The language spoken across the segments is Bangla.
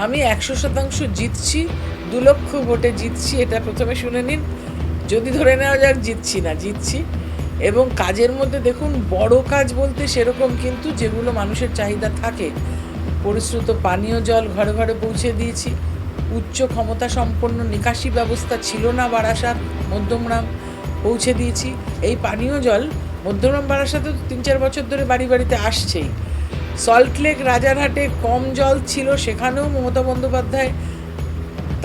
আমি 100% জিতছি, 2 লক্ষ ভোটে জিতছি, এটা প্রথমে শুনে নিন। যদি ধরে নেওয়া যাক জিতছি না, জিতছি। এবং কাজের মধ্যে দেখুন, বড় কাজ বলতে সেরকম কিন্তু যেগুলো মানুষের চাহিদা থাকে, পরিশ্রুত পানীয় জল ঘরে ঘরে পৌঁছে দিয়েছি। উচ্চ ক্ষমতা সম্পন্ন নিকাশি ব্যবস্থা ছিল না বারাসাত মধ্যমগ্রাম, পৌঁছে দিয়েছি। এই পানীয় জল মধ্যমগ্রাম বারাসাতে তো 3-4 বছর ধরে বাড়ি বাড়িতে আসছেই। সল্টলেক রাজারহাটে কম জল ছিল, সেখানেও মমতা বন্দ্যোপাধ্যায়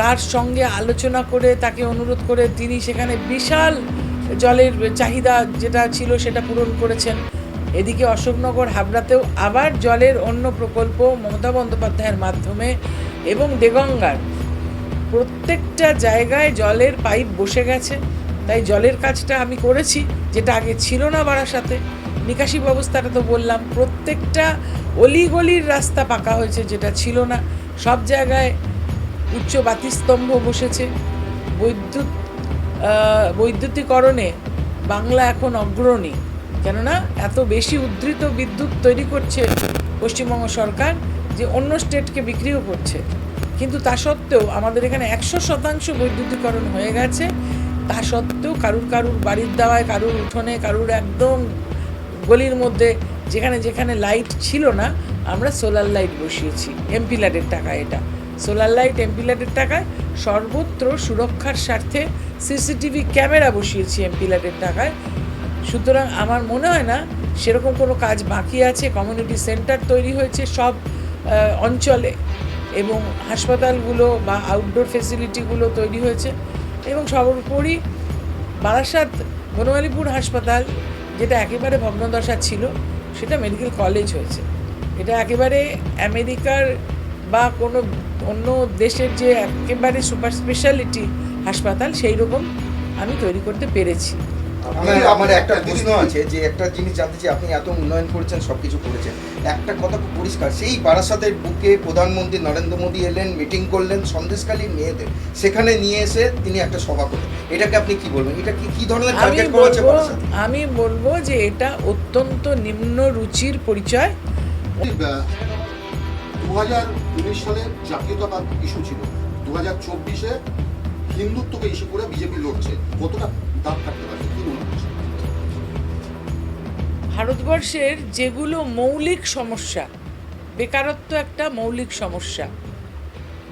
তার সঙ্গে আলোচনা করে, তাকে অনুরোধ করে তিনি সেখানে বিশাল জলের চাহিদা যেটা ছিল সেটা পূরণ করেছেন। এদিকে অশোকনগর হাবড়াতেও আবার জলের অন্য প্রকল্প মমতা বন্দ্যোপাধ্যায়ের মাধ্যমে, এবং দেগঙ্গার প্রত্যেকটা জায়গায় জলের পাইপ বসে গেছে। তাই জলের কাজটা আমি করেছি, যেটা আগে ছিল না বারাসাতে। নিকাশি ব্যবস্থাটা তো বললাম, প্রত্যেকটা অলিগলির রাস্তা পাকা হয়েছে, যেটা ছিল না। সব জায়গায় উচ্চ বাতিস্তম্ভ বসেছে। বৈদ্যুতিকরণে বাংলা এখন অগ্রণী, কেননা এত বেশি উদ্ধৃত বিদ্যুৎ তৈরি করছে পশ্চিমবঙ্গ সরকার যে অন্য স্টেটকে বিক্রিও করছে। কিন্তু তা সত্ত্বেও আমাদের এখানে 100% বৈদ্যুতিকরণ হয়ে গেছে। তা সত্ত্বেও কারুর বাড়ির দাওয়ায়, কারুর উঠোনে, কারুর একদম গলির মধ্যে যেখানে যেখানে লাইট ছিল না, আমরা সোলার লাইট বসিয়েছি এমপি ল্যাডের টাকায়। এটা সোলার লাইট এমপি ল্যাডের টাকায়। সর্বত্র সুরক্ষার স্বার্থে সিসিটিভি ক্যামেরা বসিয়েছি এমপি ল্যাডের টাকায়। সুতরাং আমার মনে হয় না সেরকম কোনো কাজ বাকি আছে। কমিউনিটি সেন্টার তৈরি হয়েছে সব অঞ্চলে, এবং হাসপাতালগুলো বা আউটডোর ফেসিলিটিগুলো তৈরি হয়েছে। এবং সর্বোপরি বারাসাত বনমালীপুর হাসপাতাল, যেটা একেবারে ভগ্নদশা ছিল, সেটা মেডিকেল কলেজ হয়েছে। এটা একেবারে আমেরিকার বা কোনো অন্য দেশের যে একেবারে সুপার স্পেশালিটি হাসপাতাল, সেই রকম আমি তৈরি করতে পেরেছি। আমার একটা প্রশ্ন আছে, যে একটা জিনিস জানতে চাই, আপনি এত উন্নয়ন করেছেন, সবকিছু করেছেন, একটা কথা খুব পরিষ্কার, সেই বারাসাতের বুকে প্রধানমন্ত্রী নরেন্দ্র মোদী এলেন, মিটিং করলেন সন্দেশখালীর মেয়েদের, সেখানে নিয়ে এসে তিনি একটা সভা করলেন। এটাকে আপনি কি বলবেন? এটা কি ধরনের টার্গেট করা হচ্ছে বারাসাত? আমি বলবো যে এটা অত্যন্ত নিম্ন রুচির পরিচয়। 2019 সালে জাতীয়তাবাদ ইস্যু ছিল, 2024-এ হিন্দুত্বকে ইস্যু করে বিজেপি লড়ছে, কতটা দাম থাকতে পারে কি মনে হচ্ছে? ভারতবর্ষের যেগুলো মৌলিক সমস্যা, বেকারত্ব একটা মৌলিক সমস্যা,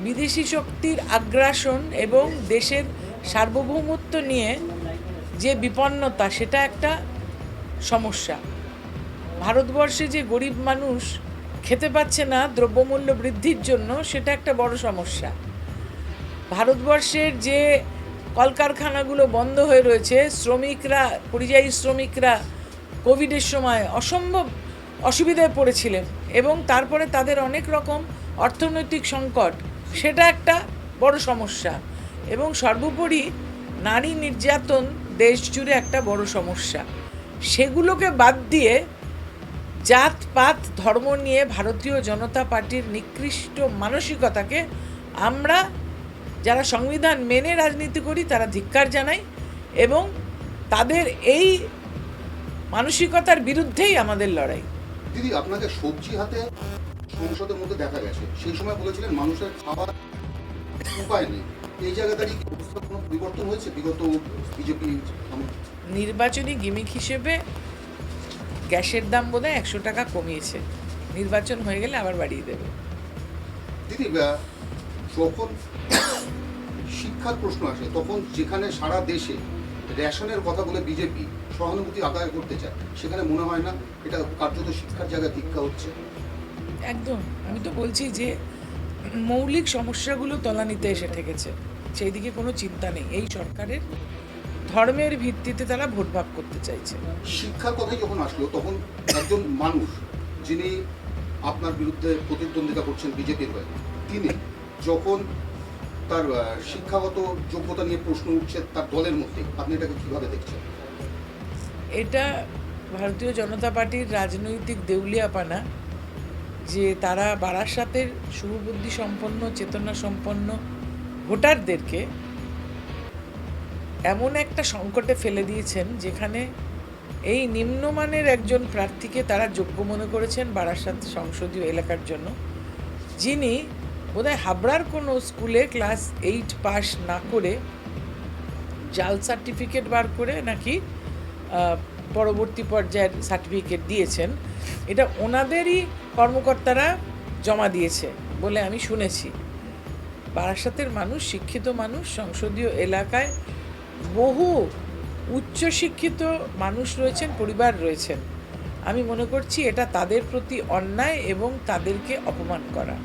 বিদেশি শক্তির আগ্রাসন এবং দেশের সার্বভৌমত্ব নিয়ে যে বিপন্নতা, সেটা একটা সমস্যা। ভারতবর্ষে যে গরিব মানুষ খেতে পাচ্ছে না দ্রব্যমূল্য বৃদ্ধির জন্য, সেটা একটা বড় সমস্যা। ভারতবর্ষের যে কলকারখানাগুলো বন্ধ হয়ে রয়েছে, শ্রমিকরা, পরিযায়ী শ্রমিকরা কোভিডের সময় অসম্ভব অসুবিধায় পড়েছিলেন, এবং তারপরে তাদের অনেক রকম অর্থনৈতিক সংকট, সেটা একটা বড় সমস্যা। এবং সর্বোপরি নারী নির্যাতন দেশ জুড়ে একটা বড় সমস্যা। সেগুলোকে বাদ দিয়ে জাতপাত ধর্ম নিয়ে ভারতীয় জনতা পার্টির নিকৃষ্ট মানসিকতাকে আমরা যারা সংবিধান মেনে রাজনীতি করি তারা ধিক্কার জানাই, এবং তাদের এই মানসিকতার বিরুদ্ধেই আমাদের লড়াই। দিদি, আপনাকে সবজি হাতে সংসদের মধ্যে দেখা গেছে, সেই সময় বলেছিলেন মানুষের খাবার উপায় নেই। এই জায়গা দাঁড়িয়ে কোনো পরিবর্তন হয়েছে বিগত বিজেপি? নির্বাচনী গিমিক হিসেবে গ্যাসের দাম বোধহয় 100 টাকা কমিয়েছে, নির্বাচন হয়ে গেলে আবার বাড়িয়ে দেবে। দিদি, যখন শিক্ষার প্রশ্ন আসে, তখন যেখানে সারা দেশে রেশনের কথা বলে বিজেপি সহানুভূতি আদায় করতে চায়, সেখানে মনে হয় না এটা কার্যত শিক্ষার জায়গায় ধিক্কা হচ্ছে? একদম, আমি তো বলছি যে মৌলিক সমস্যাগুলো তলানিতে এসে ঠেকেছে, সেই দিকে কোনো চিন্তা নেই। এই সরকারের ধর্মের ভিত্তিতে তারা ভোট ভাগ করতে চাইছে। শিক্ষার কথাই যখন আসলো, তখন একজন মানুষ যিনি আপনার বিরুদ্ধে প্রতিদ্বন্দ্বিতা করছেন বিজেপির হয়ে, তিনি যখন তার শিক্ষাগত যোগ্যতা নিয়ে প্রশ্ন উঠছে তার দলের মধ্যে, আপনি এটাকে কিভাবে দেখছেন? এটা ভারতীয় জনতা পার্টির রাজনৈতিক দেউলিয়াপানা, যে তারা বারাসাতের শুভবুদ্ধি সম্পন্ন, চেতনা সম্পন্ন ভোটারদেরকে এমন একটা সংকটে ফেলে দিয়েছেন, যেখানে এই নিম্নমানের একজন প্রার্থীকে তারা যোগ্য মনে করেছেন বারাসাত সংসদীয় এলাকার জন্য, যিনি বোধহয় হাবড়ার কোনো স্কুলে ক্লাস 8 পাস না করে জাল সার্টিফিকেট বার করে নাকি পরবর্তী পর্যায়ের সার্টিফিকেট দিয়েছেন। এটা ওনাদেরই কর্মকর্তারা জমা দিয়েছে বলে আমি শুনেছি। বারাসাতের মানুষ শিক্ষিত মানুষ, সংসদীয় এলাকায় বহু উচ্চশিক্ষিত মানুষ রয়েছেন, পরিবার রয়েছেন। আমি মনে করছি এটা তাদের প্রতি অন্যায় এবং তাদেরকে অপমান করা।